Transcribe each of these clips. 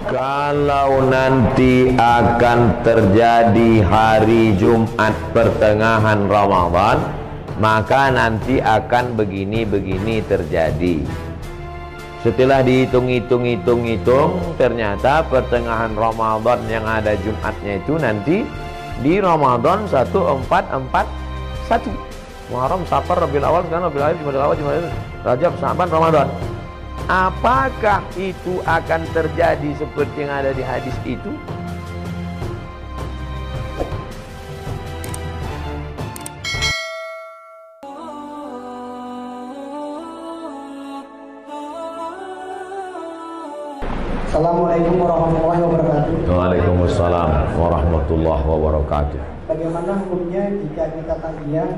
Kalau nanti akan terjadi hari Jumat pertengahan Ramadan, maka nanti akan begini-begini terjadi. Setelah dihitung-hitung, ternyata pertengahan Ramadan yang ada Jumatnya itu nanti di Ramadan 1441. Muharram, Safar, Rabiul Awal, Rabiul Akhir, Jumadil Awal, Jumadil Rajab, Sa'ban, Ramadan. Apakah itu akan terjadi seperti yang ada di hadis itu? Assalamualaikum warahmatullahi wabarakatuh. Waalaikumsalam warahmatullahi wabarakatuh. Bagaimana hukumnya jika kita takziah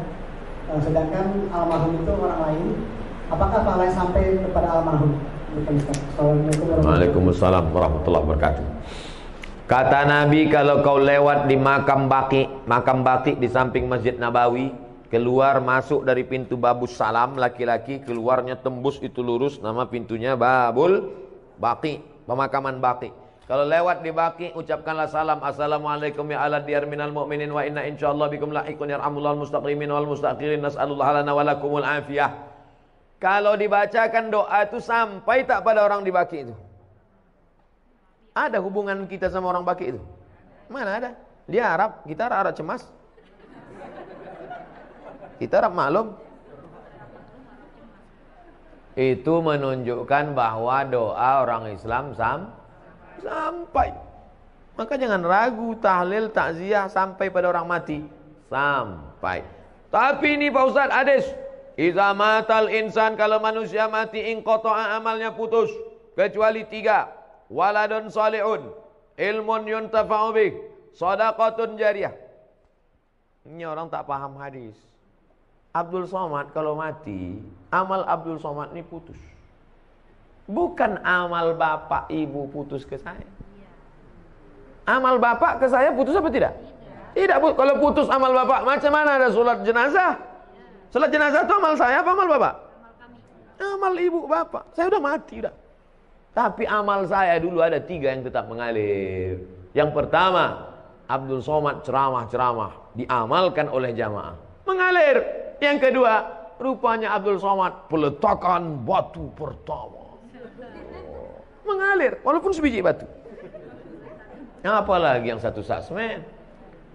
sedangkan almarhum itu orang lain? Apakah pahalanya sampai kepada almarhum? Waalaikumsalam warahmatullahi wabarakatuh. Kata Nabi, kalau kau lewat di makam Baqi di samping Masjid Nabawi, keluar masuk dari pintu Babus Salam, laki-laki, keluarnya tembus itu lurus, nama pintunya Babul Baqi, pemakaman Baqi. Kalau lewat di Baqi, ucapkanlah salam, assalamualaikum ya ala diyar minal mu'minin wa inna insyaallah bikum lahiqun yarhamullahu al-mustaqimin wal mustakhirin nas'alullah lana wa lakumul afiyah. Kalau dibacakan doa itu sampai tak pada orang di Baqi itu? Ada hubungan kita sama orang Baqi itu? Mana ada? Dia Arab, kita Arab cemas. Kita Arab maklum. Itu menunjukkan bahwa doa orang Islam sampai. Maka jangan ragu, tahlil, takziah sampai pada orang mati. Sampai. Tapi ini Pak Ustadz, hadis. Iza matal insan, kalau manusia mati, inqata'a, amalnya putus. Kecuali 3. Waladun salihun, ilmun yuntafa'u bih, shadaqatun jariyah. Ini orang tak paham hadis. Abdul Somad kalau mati, amal Abdul Somad ini putus. Bukan amal bapak ibu putus ke saya. Amal bapak ke saya putus apa tidak? Tidak. Kalau putus amal bapak, macam mana ada sholat jenazah? Sholat jenazah itu amal saya apa amal bapak? Amal ibu bapak. Saya udah mati udah. Tapi amal saya dulu ada 3 yang tetap mengalir. Yang pertama, Abdul Somad ceramah-ceramah diamalkan oleh jamaah, mengalir. Yang kedua, rupanya Abdul Somad peletakan batu pertama, mengalir walaupun sebiji batu. Apalagi yang satu sasmen.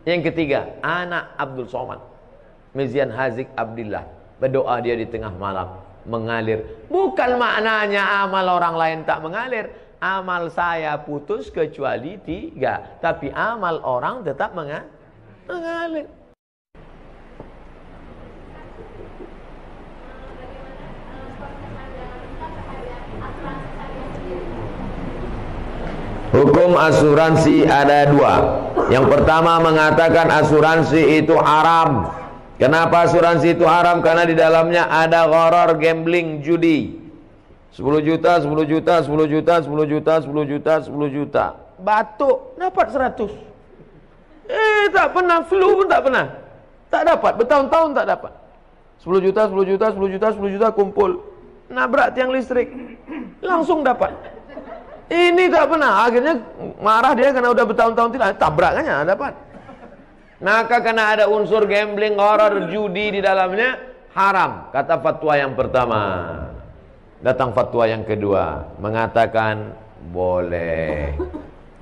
Yang ketiga, anak Abdul Somad, Mizian Hazik Abdillah, berdoa dia di tengah malam, mengalir. Bukan maknanya amal orang lain tak mengalir. Amal saya putus kecuali 3, tapi amal orang tetap mengalir. Hukum asuransi ada 2. Yang pertama mengatakan asuransi itu haram. Kenapa asuransi itu haram? Karena di dalamnya ada gharar, gambling, judi. 10 juta, 10 juta, 10 juta, 10 juta, 10 juta, 10 juta. Batuk dapat 100. Tak pernah, flu pun tak pernah. Tak dapat, bertahun-tahun tak dapat. 10 juta, 10 juta, 10 juta, 10 juta kumpul. Nabrak tiang listrik, langsung dapat. Ini tak pernah, akhirnya marah dia karena udah bertahun-tahun tidak, tabrakannya dapat. Maka karena ada unsur gambling, horror, judi di dalamnya, haram. Kata fatwa yang pertama. Datang fatwa yang kedua, mengatakan boleh.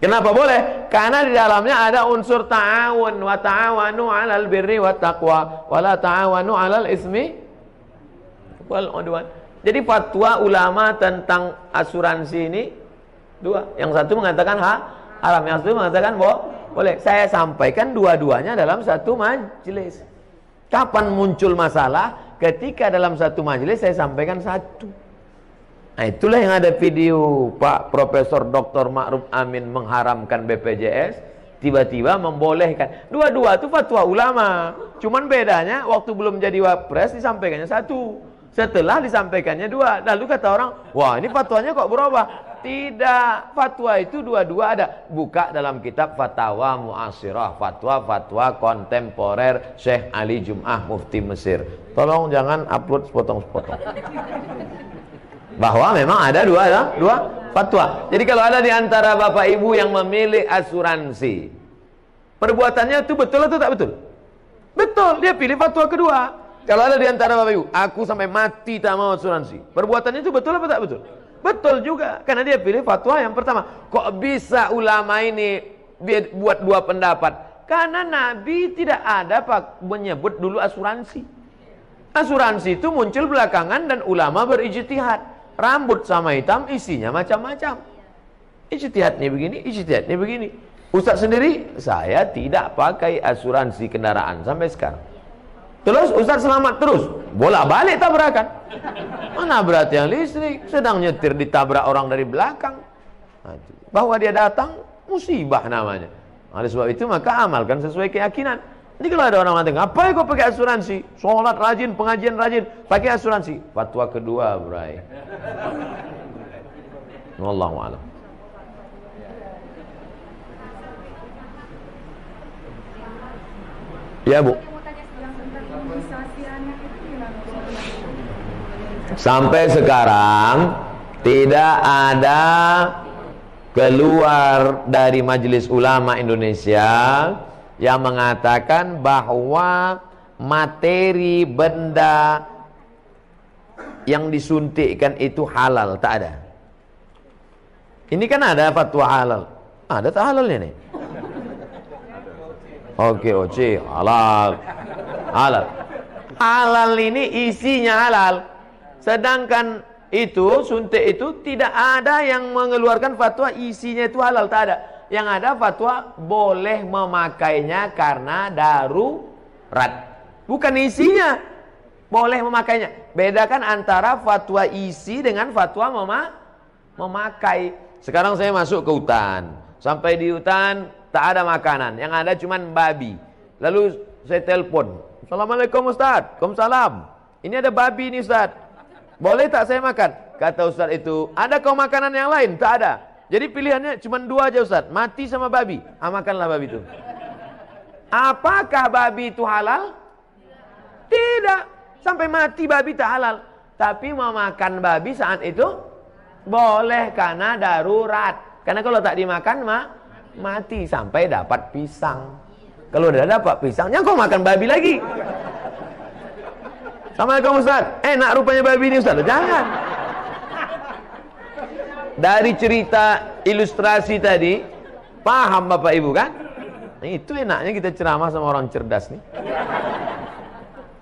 Kenapa boleh? Karena di dalamnya ada unsur ta'awun, wa ta'awanu 'alal birri wat taqwa, wa la ta'awanu 'alal ismi wal 'udwan. Jadi fatwa ulama tentang asuransi ini 2. Yang satu mengatakan haram, yang satu mengatakan boleh. Saya sampaikan dua-duanya dalam satu majelis. Kapan muncul masalah? Ketika dalam satu majelis saya sampaikan satu. Nah, itulah yang ada video Pak Profesor Dr. Ma'ruf Amin mengharamkan BPJS, tiba-tiba membolehkan. Dua-dua itu fatwa ulama. Cuman bedanya waktu belum jadi wapres disampaikannya satu. Setelah disampaikannya 2. Lalu kata orang, wah ini fatwanya kok berubah? Tidak, fatwa itu dua-dua ada. Buka dalam kitab Fatwa Mu'asirah, fatwa-fatwa kontemporer Syekh Ali Jum'ah Mufti Mesir. Tolong jangan upload sepotong-sepotong. Bahwa memang ada dua Fatwa. Jadi kalau ada di antara bapak ibu yang memilih asuransi, perbuatannya itu betul atau tak betul? Betul, dia pilih fatwa kedua. Kalau ada di antara bapak ibu, aku sampai mati tak mau asuransi, perbuatannya itu betul apa tak betul? Betul juga, karena dia pilih fatwa yang pertama. Kok bisa ulama ini buat dua pendapat? Karena Nabi tidak ada menyebut dulu asuransi. Asuransi itu muncul belakangan dan ulama berijtihad. Rambut sama hitam isinya macam-macam. Ijtihadnya begini, ijtihadnya begini. Ustaz sendiri, saya tidak pakai asuransi kendaraan sampai sekarang. Terus Ustaz selamat terus, bolak-balik tabrakan. Mana berat yang listrik, sedang nyetir ditabrak orang dari belakang. Bahwa dia datang, musibah namanya. Oleh sebab itu maka amalkan sesuai keyakinan. Jadi kalau ada orang mengatakan, ngapain kau pakai asuransi? Sholat rajin, pengajian rajin, pakai asuransi. Fatwa kedua, bray. Wallahu a'lam. Ya, Bu. Sampai sekarang tidak ada keluar dari Majelis Ulama Indonesia yang mengatakan bahwa materi benda yang disuntikkan itu halal. Tak ada. Ini kan ada fatwa halal. Ada tak halalnya nih? Oke, oke, halal. Halal. Halal ini isinya halal. Sedangkan itu, suntik itu tidak ada yang mengeluarkan fatwa isinya itu halal. Tak ada. Yang ada fatwa boleh memakainya karena darurat. Bukan isinya. Boleh memakainya. Bedakan antara fatwa isi dengan fatwa memakai. Sekarang saya masuk ke hutan. Sampai di hutan tak ada makanan. Yang ada cuma babi. Lalu saya telepon. Assalamualaikum Ustaz. Waalaikumsalam. Ini ada babi nih Ustaz. Boleh tak saya makan? Kata Ustaz itu, ada kau makanan yang lain? Tak ada. Jadi pilihannya cuma dua aja Ustaz. Mati sama babi. Makanlah babi itu. Apakah babi itu halal? Tidak. Sampai mati babi tak halal. Tapi memakan babi saat itu boleh karena darurat. Karena kalau tak dimakan mati sampai dapat pisang. Kalau udah dapat pisangnya kau makan babi lagi. Assalamualaikum Ustaz. Enak rupanya babi ini Ustaz. Jangan. Dari cerita ilustrasi tadi, paham Bapak Ibu kan? Itu enaknya kita ceramah sama orang cerdas nih.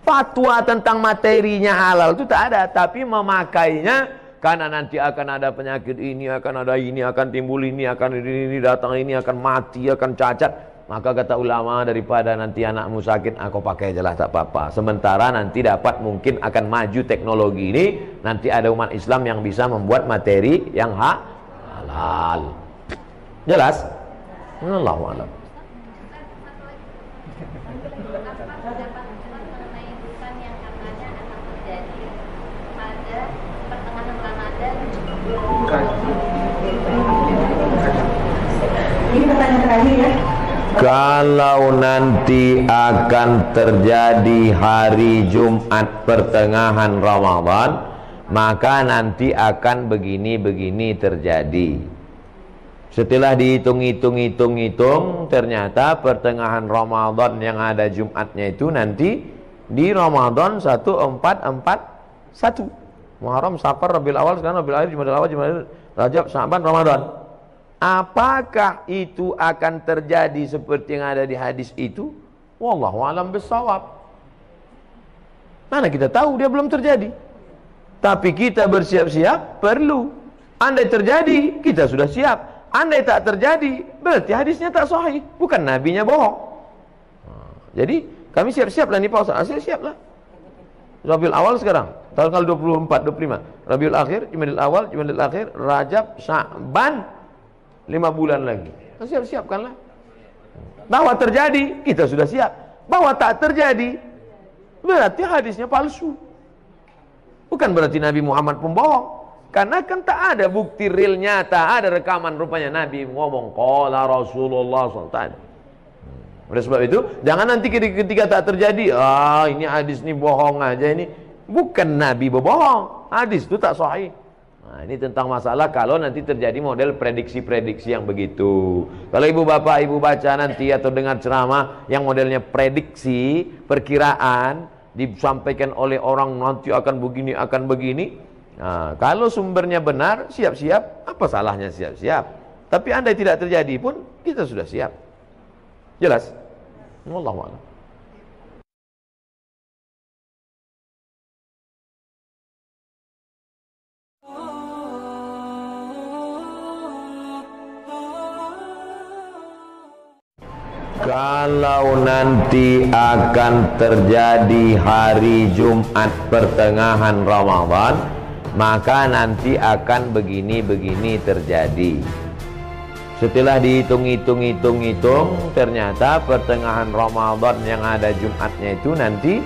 Fatwa tentang materinya halal itu tak ada, tapi memakainya karena nanti akan ada penyakit ini, akan ada ini, akan timbul ini, akan ini datang ini, akan mati, akan cacat. Maka kata ulama, daripada nanti anakmu sakit, aku pakai aja lah tak apa-apa. Sementara nanti dapat mungkin akan maju teknologi ini, nanti ada umat Islam yang bisa membuat materi yang halal. Jelas? Allahu a'lam. Ini pertanyaan terakhir ya. Kalau nanti akan terjadi hari Jumat pertengahan Ramadan, maka nanti akan begini-begini terjadi. Setelah dihitung-hitung, ternyata pertengahan Ramadan yang ada Jumatnya itu nanti di Ramadan 1441. Muharram, Safar, Rabiul Awal, sekarang Rabiul Akhir, Jumadil Awal, Jumadil Rajab, Sya'ban, Ramadan. Apakah itu akan terjadi seperti yang ada di hadis itu? Wallahu a'lam bissawab. Mana kita tahu, dia belum terjadi. Tapi kita bersiap-siap perlu. Andai terjadi, kita sudah siap. Andai tak terjadi, berarti hadisnya tak sahih. Bukan nabinya bohong. Jadi kami siap-siap lah nih Pak Ustaz. Siap lah. Rabiul Awal sekarang, tanggal 24, 25. Rabiul Akhir, Jumadil Awal, Jumadil Akhir, Rajab, Sya'ban. 5 bulan lagi. Siap-siapkanlah. Bahwa terjadi, kita sudah siap. Bahwa tak terjadi, berarti hadisnya palsu. Bukan berarti Nabi Muhammad pembohong. Karena kan tak ada bukti real nyata, ada rekaman rupanya Nabi ngomong qala Rasulullah SAW. Oleh sebab itu, jangan nanti ketika tak terjadi, ini hadis ini bohong aja ini. Bukan Nabi berbohong. Hadis itu tak sahih. Nah, ini tentang masalah kalau nanti terjadi model prediksi-prediksi yang begitu. Kalau ibu bapak ibu baca nanti atau dengar ceramah yang modelnya prediksi, perkiraan, disampaikan oleh orang nanti akan begini, akan begini. Nah, kalau sumbernya benar, siap-siap, apa salahnya siap-siap? Tapi andai tidak terjadi pun, kita sudah siap. Jelas? Wallahu a'lam. Kalau nanti akan terjadi hari Jumat pertengahan Ramadan, maka nanti akan begini-begini terjadi. Setelah dihitung-hitung, ternyata pertengahan Ramadan yang ada Jumatnya itu nanti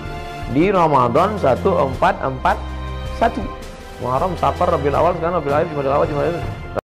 di Ramadan 1441. Muharram, Safar, Rabiul Awal, sekarang Rabiul Akhir, Jumadil Awal, Jumadil Akhir.